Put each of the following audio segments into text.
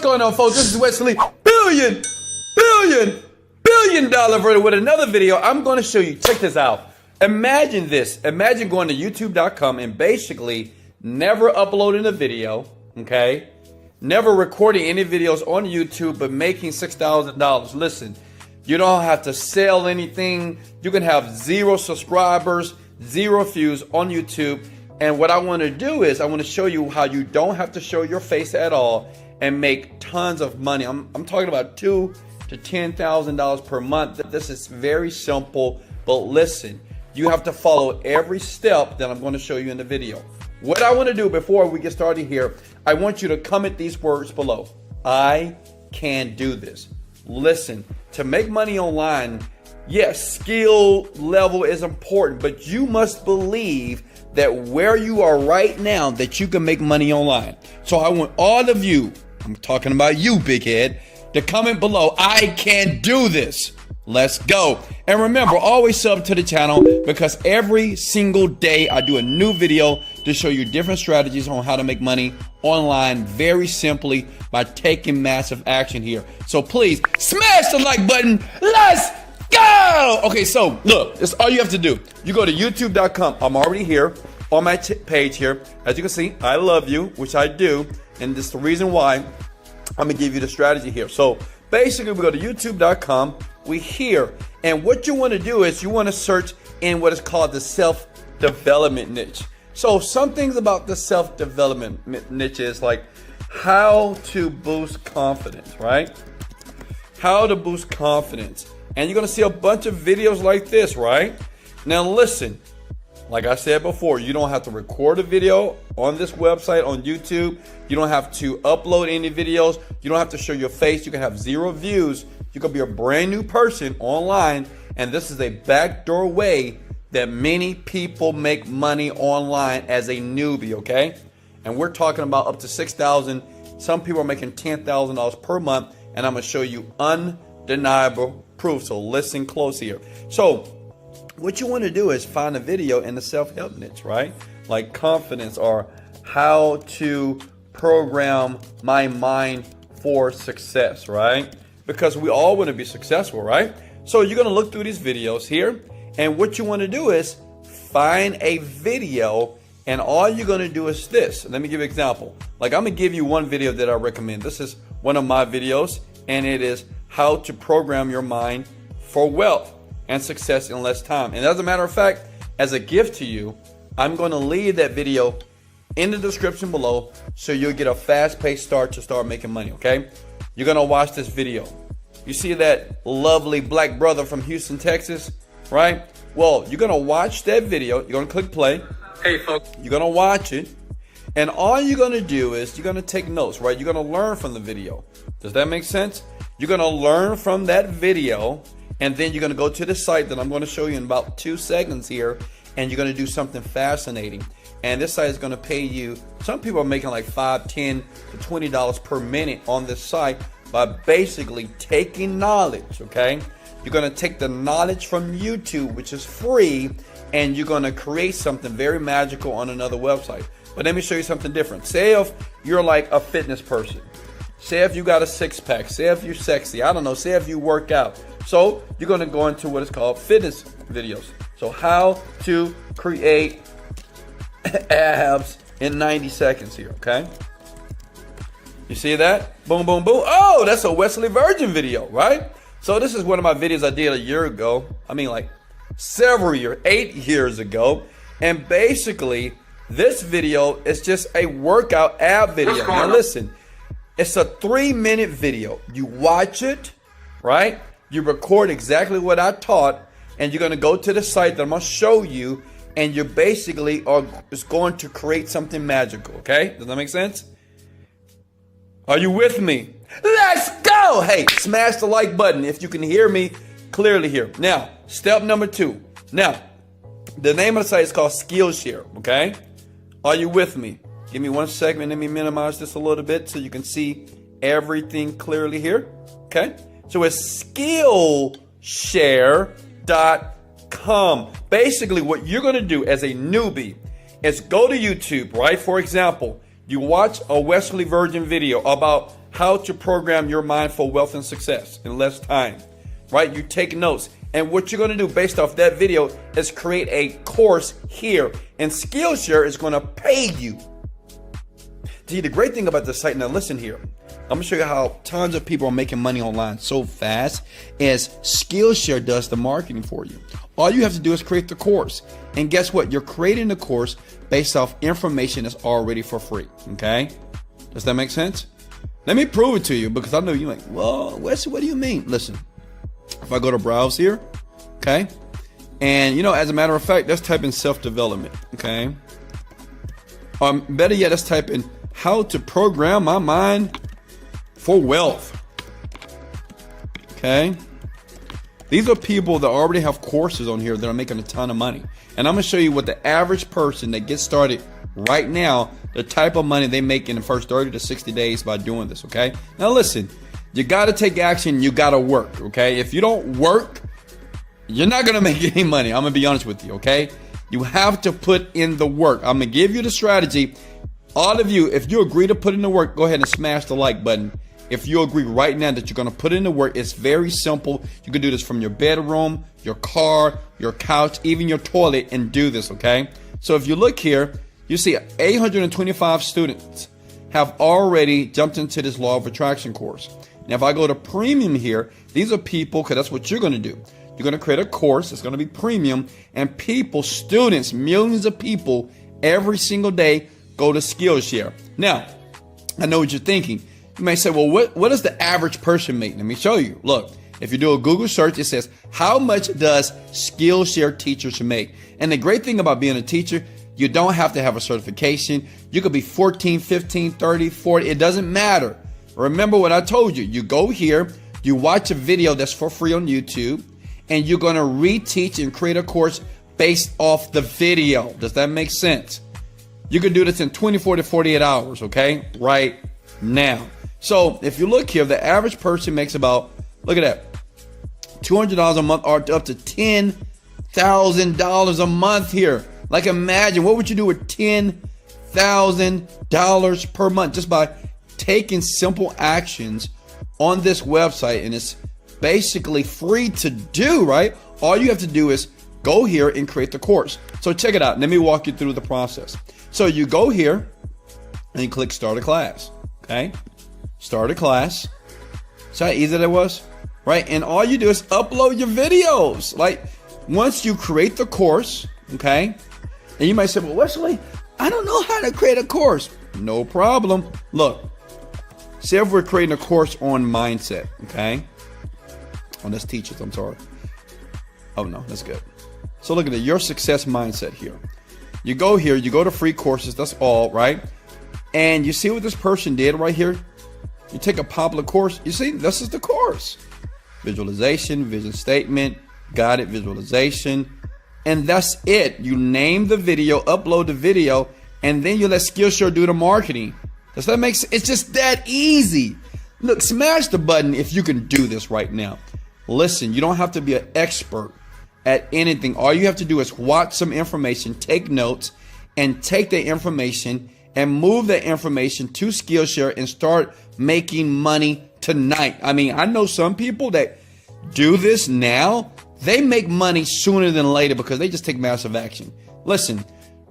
going on, folks? This is Wesley, billion dollar verdict with another video. I'm going to show you. Check this out. Imagine this. Imagine going to youtube.com and basically never uploading a video, okay? Never recording any videos on YouTube, but making $6,000. Listen, you don't have to sell anything. You can have 0 subscribers, 0 views on YouTube. And what I want to do is I want to show you how you don't have to show your face at all and make tons of money. I'm talking about $2,000 to $10,000 per month. This is very simple, but listen, you have to follow every step that I'm going to show you in the video. What I want to do before we get started here, I want you to comment these words below. I can do this. Listen, to make money online, yes, skill level is important, but you must believe that where you are right now, that you can make money online. So I want all of you, I'm talking about you, big head, to comment below, I can do this. Let's go. And remember, always sub to the channel because every single day I do a new video to show you different strategies on how to make money online very simply by taking massive action here. So please smash the like button. Let's go. Okay, so look, this is all you have to do. You go to youtube.com. I'm already here on my page here. As you can see, I love you, which I do. And this is the reason why I'm gonna give you the strategy here. So basically we go to youtube.com. We here, and what you want to do is you want to search in what is called the self-development niche. So some things about the self-development niche is like how to boost confidence, right? How to boost confidence. And you're going to see a bunch of videos like this, right? Now listen, like I said before, you don't have to record a video on this website, on YouTube. You don't have to upload any videos. You don't have to show your face. You can have 0 views. You could be a brand new person online, and this is a backdoor way that many people make money online as a newbie, okay? And we're talking about up to $6,000. Some people are making $10,000 per month, and I'm gonna show you undeniable proof, so listen close here. So what you wanna do is find a video in the self-help niche, right? Like confidence or how to program my mind for success, right? Because we all want to be successful, right? So you're going to look through these videos here, and what you want to do is find a video, and all you're going to do is this. Let me give you an example. Like I'm going to give you one video that I recommend. This is one of my videos, and it is how to program your mind for wealth and success in less time. And as a matter of fact, as a gift to you, I'm going to leave that video in the description below so you'll get a fast-paced start to start making money, okay? You're going to watch this video. You see that lovely black brother from Houston, Texas, right? Well, you're going to watch that video. You're going to click play. Hey, folks. You're going to watch it. And all you're going to do is you're going to take notes, right? You're going to learn from the video. Does that make sense? You're going to learn from that video, and then you're going to go to the site that I'm going to show you in about 2 seconds here, and you're going to do something fascinating. And this site is going to pay you, some people are making like $5, $10 to $20 per minute on this site by basically taking knowledge, okay? You're going to take the knowledge from YouTube, which is free, and you're going to create something very magical on another website. But let me show you something different. Say if you're like a fitness person. Say if you got a 6-pack. Say if you're sexy. I don't know. Say if you work out. So you're going to go into what is called fitness videos. So how to create abs in 90 seconds here, okay? You see that? Boom, boom, boom. Oh, that's a Wesley Virgin video, right? So this is one of my videos I did a year ago. I mean, like several years, 8 years ago. And basically, this video is just a workout ab video. Now listen, it's a 3-minute video. You watch it, right? You record exactly what I taught, and you're going to go to the site that I'm going to show you, and you basically are just going to create something magical, okay? Does that make sense? Are you with me? Let's go! Hey, smash the like button if you can hear me clearly here. Now, step number 2. Now, the name of the site is called Skillshare, okay? Are you with me? Give me 1 second. Let me minimize this a little bit so you can see everything clearly here, okay? So it's Skillshare.com. Basically, what you're going to do as a newbie is go to YouTube, right? For example, you watch a Wesley Virgin video about how to program your mind for wealth and success in less time, right? You take notes. And what you're going to do based off that video is create a course here. And Skillshare is going to pay you. See, the great thing about this site, now listen here. I'm going to show you how tons of people are making money online so fast, is Skillshare does the marketing for you. All you have to do is create the course. And guess what? You're creating the course based off information that's already for free. Okay? Does that make sense? Let me prove it to you, because I know you're like, well, Wesley, what do you mean? Listen. If I go to browse here, okay, and as a matter of fact, let's type in self-development, okay, better yet, let's type in how to program my mind for wealth, okay. These are people that already have courses on here that are making a ton of money, and I'm gonna show you what the average person that gets started right now, the type of money they make in the first 30 to 60 days by doing this, okay. Now listen. You got to take action. You got to work, okay? If you don't work, you're not going to make any money. I'm going to be honest with you, okay? You have to put in the work. I'm going to give you the strategy. All of you, if you agree to put in the work, go ahead and smash the like button. If you agree right now that you're going to put in the work, it's very simple. You can do this from your bedroom, your car, your couch, even your toilet, and do this, okay? So if you look here, you see 825 students have already jumped into this law of attraction course. Now, if I go to premium here, these are people, because that's what you're going to do. You're going to create a course. It's going to be premium. And people, students, millions of people every single day go to Skillshare. Now, I know what you're thinking. You may say, well, what does the average person make? Let me show you. Look, if you do a Google search, it says, how much does Skillshare teachers make? And the great thing about being a teacher, you don't have to have a certification. You could be 14, 15, 30, 40. It doesn't matter. Remember what I told you. You go here, you watch a video that's for free on YouTube, and you're going to reteach and create a course based off the video. Does that make sense? You can do this in 24 to 48 hours, okay? Right now. So if you look here, the average person makes about, look at that, $200 a month or up to $10,000 a month here. Like imagine, what would you do with $10,000 per month just by taking simple actions on this website? And it's basically free to do, right? All you have to do is go here and create the course. So check it out. Let me walk you through the process. So you go here and you click start a class, okay? Start a class. See how easy that was, right? And all you do is upload your videos. Like once you create the course, okay? And you might say, well, Wesley, I don't know how to create a course. No problem. Look. Say if we're creating a course on mindset, okay? Oh, that's teachers, I'm sorry. Oh, no, that's good. So look at it, your success mindset here. You go here, you go to free courses, that's all, right? And you see what this person did right here? You take a popular course, you see, this is the course. Visualization, vision statement, guided visualization, and that's it. You name the video, upload the video, and then you let Skillshare do the marketing. Does that make sense? It's just that easy. Look, smash the button if you can do this right now. Listen, you don't have to be an expert at anything. All you have to do is watch some information, take notes, and take the information and move that information to Skillshare and start making money tonight. I mean, I know some people that do this now, they make money sooner than later because they just take massive action. Listen,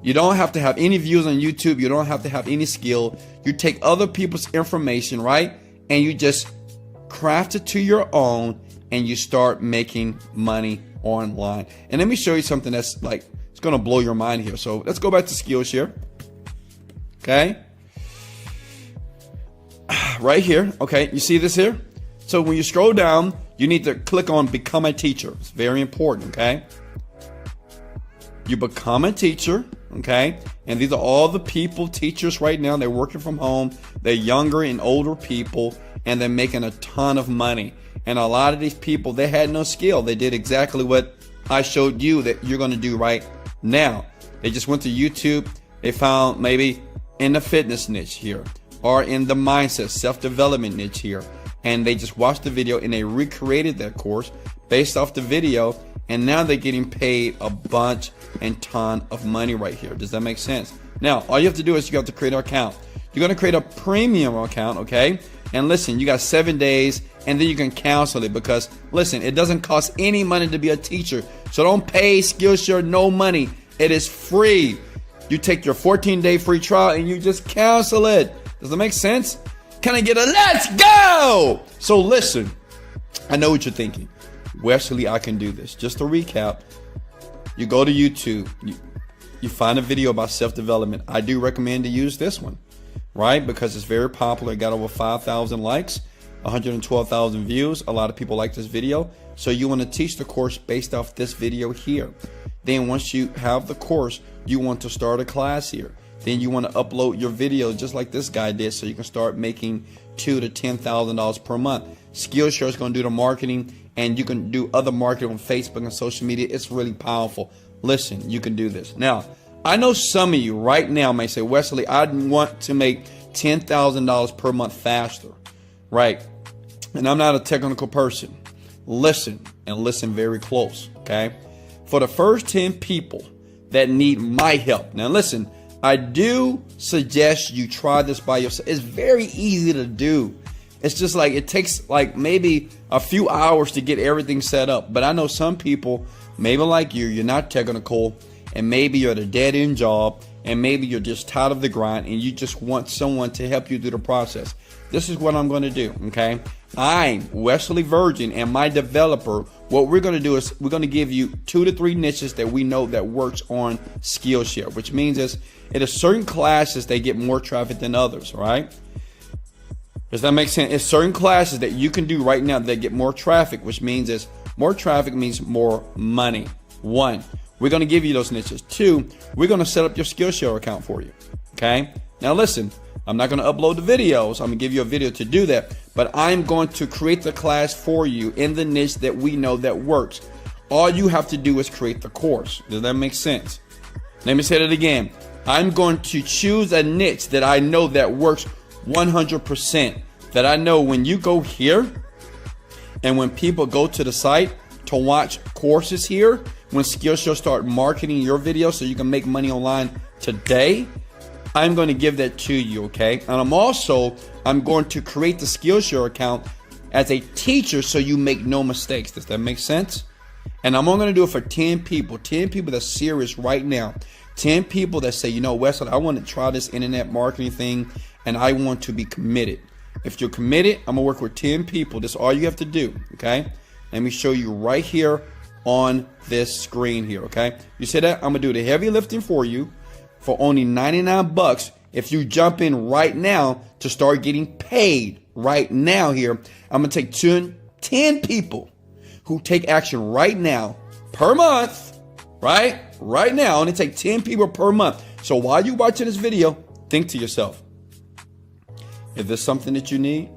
you don't have to have any views on YouTube. You don't have to have any skill. You take other people's information, right? And you just craft it to your own and you start making money online. And let me show you something that's like, it's going to blow your mind here. So let's go back to Skillshare. Okay. Right here. Okay. You see this here? So when you scroll down, you need to click on become a teacher. It's very important. Okay. You become a teacher. Okay. And these are all the people, teachers right now. They're working from home. They're younger and older people, and they're making a ton of money. And a lot of these people, they had no skill. They did exactly what I showed you that you're going to do right now. They just went to YouTube. They found maybe in the fitness niche here or in the mindset, self-development niche here. And they just watched the video and they recreated that course based off the video. And now they're getting paid a bunch and ton of money right here. Does that make sense? Now, all you have to do is you have to create an account. You're going to create a premium account, okay? And listen, you got 7 days, and then you can cancel it because, listen, it doesn't cost any money to be a teacher. So don't pay Skillshare no money. It is free. You take your 14-day free trial and you just cancel it. Does that make sense? Can I get a let's go? So listen, I know what you're thinking. Wesley, I can do this. Just to recap, you go to YouTube, you find a video about self-development. I do recommend to use this one, right? Because it's very popular. It got over 5,000 likes, 112,000 views. A lot of people like this video. So you want to teach the course based off this video here. Then once you have the course, you want to start a class here. Then you want to upload your video just like this guy did, so you can start making $2,000 to $10,000 per month. Skillshare is going to do the marketing, and you can do other marketing on Facebook and social media. It's really powerful. Listen, you can do this. Now, I know some of you right now may say, Wesley, I want to make $10,000 per month faster, right? And I'm not a technical person. Listen, and listen very close, okay? For the first 10 people that need my help. Now listen, I do suggest you try this by yourself. It's very easy to do. It's just like it takes like maybe a few hours to get everything set up. But I know some people, maybe like you're not technical, and maybe you're at a dead-end job, and maybe you're just tired of the grind and you just want someone to help you through the process. This is what I'm going to do, okay? I'm Wesley Virgin, and my developer, what we're going to do is we're going to give you 2 to 3 niches that we know that works on Skillshare, which means it is certain classes that get more traffic than others, right? Does that make sense? It's certain classes that you can do right now that get more traffic, which means more traffic means more money. 1, we're going to give you those niches. 2, we're going to set up your Skillshare account for you, okay? Now listen, I'm not going to upload the videos. I'm going to give you a video to do that, but I'm going to create the class for you in the niche that we know that works. All you have to do is create the course. Does that make sense? Let me say that again. I'm going to choose a niche that I know that works 100%. That I know when you go here and when people go to the site to watch courses here, when Skillshare start marketing your video so you can make money online today, I'm going to give that to you, okay? And I'm going to create the Skillshare account as a teacher so you make no mistakes. Does that make sense? And I'm only going to do it for 10 people that's serious right now. 10 people that say, you know, Wesley, I want to try this internet marketing thing and I want to be committed. If you're committed, I'm going to work with 10 people. That's all you have to do, okay? Let me show you right here on this screen here, okay? You see that? I'm going to do the heavy lifting for you for only 99 bucks. If you jump in right now to start getting paid right now here, I'm going to take 10 people who take action right now per month, right? Right now, I'm going to take 10 people per month. So while you're watching this video, think to yourself, is this something that you need?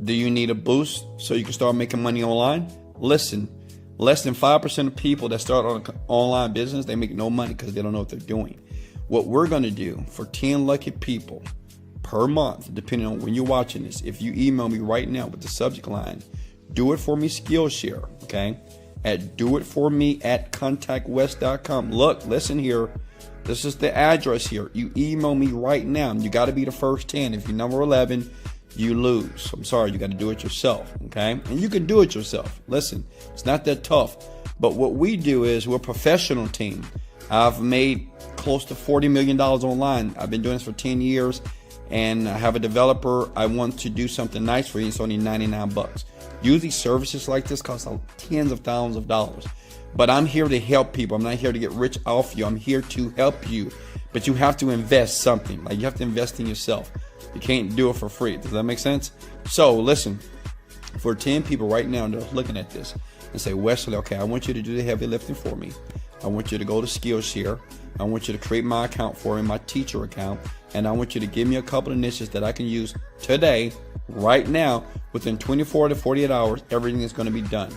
Do you need a boost so you can start making money online? Listen, less than 5% of people that start on an online business, they make no money because they don't know what they're doing. What we're going to do for 10 lucky people per month, depending on when you're watching this, if you email me right now with the subject line, do it for me Skillshare, okay? At doitforme@contactwest.com. Look, listen here. This is the address here. You email me right now. You got to be the first 10. If you're number 11, you lose. I'm sorry, you got to do it yourself, okay? And you can do it yourself. Listen, it's not that tough. But what we do is we're a professional team. I've made close to $40 million online. I've been doing this for 10 years, and I have a developer. I want to do something nice for you. It's only 99 bucks. Usually services like this cost tens of thousands of dollars. But I'm here to help people. I'm not here to get rich off you. I'm here to help you. But you have to invest something. Like you have to invest in yourself. You can't do it for free. Does that make sense? So listen, for 10 people right now that are looking at this and say, Wesley, okay, I want you to do the heavy lifting for me. I want you to go to Skillshare. I want you to create my account for me, my teacher account. And I want you to give me a couple of niches that I can use today, right now, within 24 to 48 hours, everything is going to be done.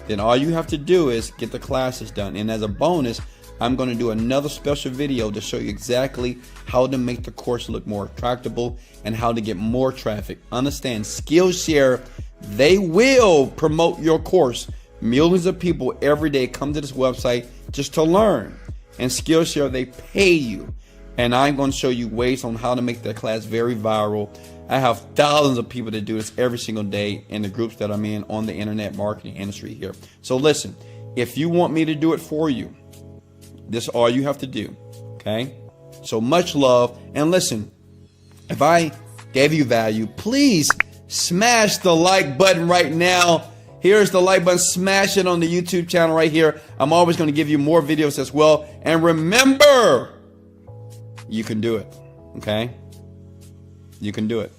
Then all you have to do is get the classes done. And as a bonus, I'm going to do another special video to show you exactly how to make the course look more attractable and how to get more traffic. Understand, Skillshare, they will promote your course. Millions of people every day come to this website just to learn. And Skillshare, they pay you. And I'm going to show you ways on how to make that class very viral. I have thousands of people that do this every single day in the groups that I'm in on the internet marketing industry here. So listen, if you want me to do it for you, this is all you have to do. Okay? So much love. And listen, if I gave you value, please smash the like button right now. Here's the like button. Smash it on the YouTube channel right here. I'm always going to give you more videos as well. And remember, you can do it. Okay? You can do it.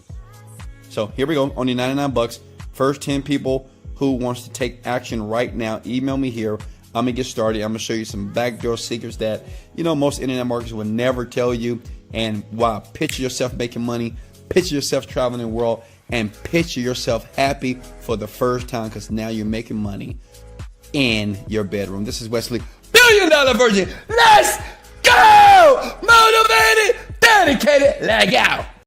So here we go. Only 99 bucks. First 10 people who wants to take action right now, email me here. I'm going to get started. I'm going to show you some backdoor secrets that, most internet marketers will never tell you. And wow, picture yourself making money. Picture yourself traveling the world. And picture yourself happy for the first time, because now you're making money in your bedroom. This is Wesley, $1 Billion Virgin. Let's go! Motivated, dedicated, leg out.